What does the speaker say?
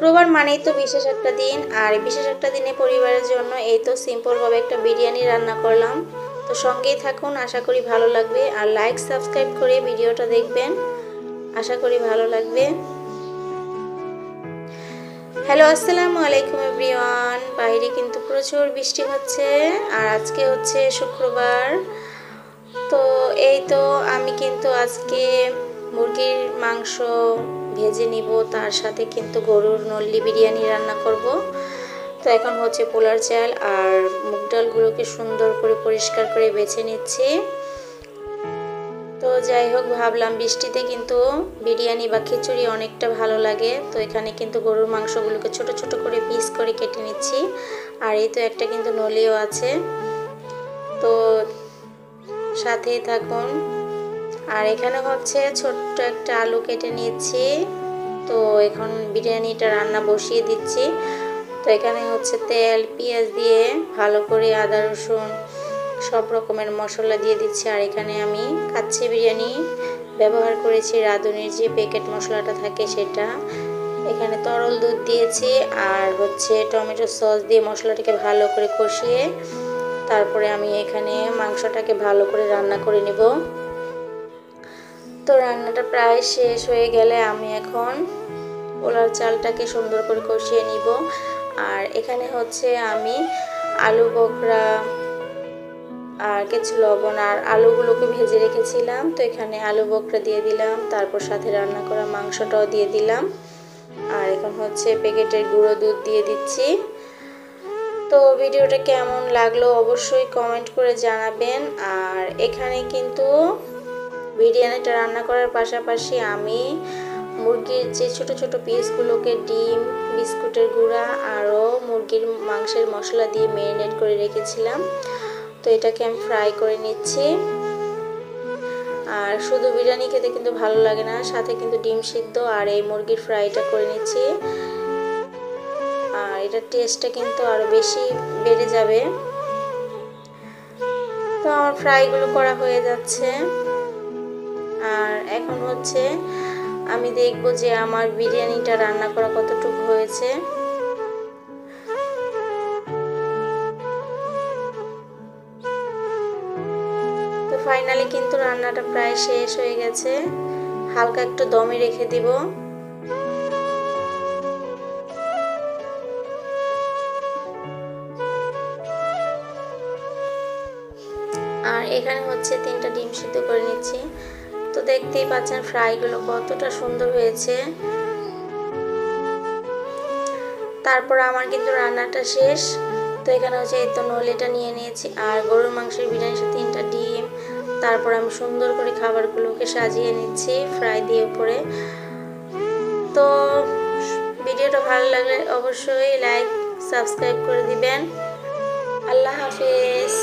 শুক্রবার মানেই তো বিশেষ একটা দিন, আর বিশেষ একটা দিনে পরিবারের জন্য এই তো সিম্পলভাবে একটা বিরিয়ানি রান্না করলাম। তো সঙ্গেই থাকুন, আশা করি ভালো লাগবে। আর লাইক সাবস্ক্রাইব করে ভিডিওটা দেখবেন, আশা করি ভালো লাগবে। হ্যালো, আসসালামু আলাইকুম এভরিওয়ান। বাইরে কিন্তু প্রচুর বৃষ্টি হচ্ছে, আর আজকে হচ্ছে শুক্রবার। তো এই তো আমি কিন্তু আজকে মুরগির মাংস ভেজে নিব, তার সাথে কিন্তু গরুর নল্লি বিরিয়ানি রান্না করব। তো এখন হচ্ছে পোলার চাল আর মুগ ডালগুলোকে সুন্দর করে পরিষ্কার করে বেছে নিচ্ছি। তো যাই হোক, ভাবলাম বৃষ্টিতে কিন্তু বিরিয়ানি বা খিচুড়ি অনেকটা ভালো লাগে। তো এখানে কিন্তু গরুর মাংসগুলোকে ছোট ছোট করে পিস করে কেটে নিচ্ছি। আর এই তো একটা কিন্তু নলিও আছে, তো সাথেই থাকুন। আর এখানে হচ্ছে ছোট্ট একটা আলু কেটে নিয়েছি। তো এখন বিরিয়ানিটা রান্না বসিয়ে দিচ্ছি। তো এখানে হচ্ছে তেল পেঁয়াজ দিয়ে ভালো করে আদা রসুন সব রকমের মশলা দিয়ে দিচ্ছি। আর এখানে আমি কাচ্চি বিরিয়ানি ব্যবহার করেছি, রাঁধুনির যে প্যাকেট মশলাটা থাকে সেটা। এখানে তরল দুধ দিয়েছি, আর হচ্ছে টমেটো সস দিয়ে মশলাটাকে ভালো করে কষিয়ে তারপরে আমি এখানে মাংসটাকে ভালো করে রান্না করে নেব। তো রান্নাটা প্রায় শেষ হয়ে গেলে আমি এখন পোলার চালটাকে সুন্দর করে কষিয়ে নিব। আর এখানে হচ্ছে আমি আলু বখরা আর কিছু লবণ আর আলুগুলোকে ভেজে রেখেছিলাম। তো এখানে আলু বখরা দিয়ে দিলাম, তারপর সাথে রান্না করা মাংসটাও দিয়ে দিলাম। আর এখন হচ্ছে প্যাকেটের গুঁড়ো দুধ দিয়ে দিচ্ছি। তো ভিডিওটা কেমন লাগলো অবশ্যই কমেন্ট করে জানাবেন। আর এখানে কিন্তু বিরিয়ানিটা রান্না করার পাশাপাশি আমি মুরগির যে ছোট ছোট পিসগুলোকে ডিম, বিস্কুটের গুঁড়া আরও মুরগির মাংসের মশলা দিয়ে ম্যারিনেট করে রেখেছিলাম। তো এটাকে আমি ফ্রাই করে নিচ্ছি। আর শুধু বিরিয়ানি খেতে কিন্তু ভালো লাগে না, সাথে কিন্তু ডিম সিদ্ধ আর এই মুরগির ফ্রাইটা করে নিচ্ছি। আর এটার টেস্টটা কিন্তু আরও বেশি বেড়ে যাবে। তো আমার ফ্রাইগুলো করা হয়ে যাচ্ছে। আর এখন হচ্ছে আমি দেখব যে আমার বিরিয়ানিটা রান্না করা কতটুকু হয়েছে। তো ফাইনালি কিন্তু রান্নাটা প্রায় শেষ হয়ে গেছে, হালকা একটু দমে রেখে দিব। আর এখানে হচ্ছে 3টা ডিম সিদ্ধ করে নিচ্ছি। তো দেখতেই পাচ্ছেন ফ্রাইগুলো কতটা সুন্দর হয়েছে। তারপর আমার কিন্তু রান্নাটা শেষ। তো এখানে হচ্ছে এই তো নলিটা নিয়ে নিয়েছি, আর গরুর মাংসের বিরিয়ানির সাথে 3টা ডিম। তারপর আমি সুন্দর করে খাবারগুলোকে সাজিয়ে নিচ্ছি ফ্রাই দিয়ে উপরে। তো ভিডিওটা ভালো লাগলে অবশ্যই লাইক সাবস্ক্রাইব করে দিবেন। আল্লাহ হাফেজ।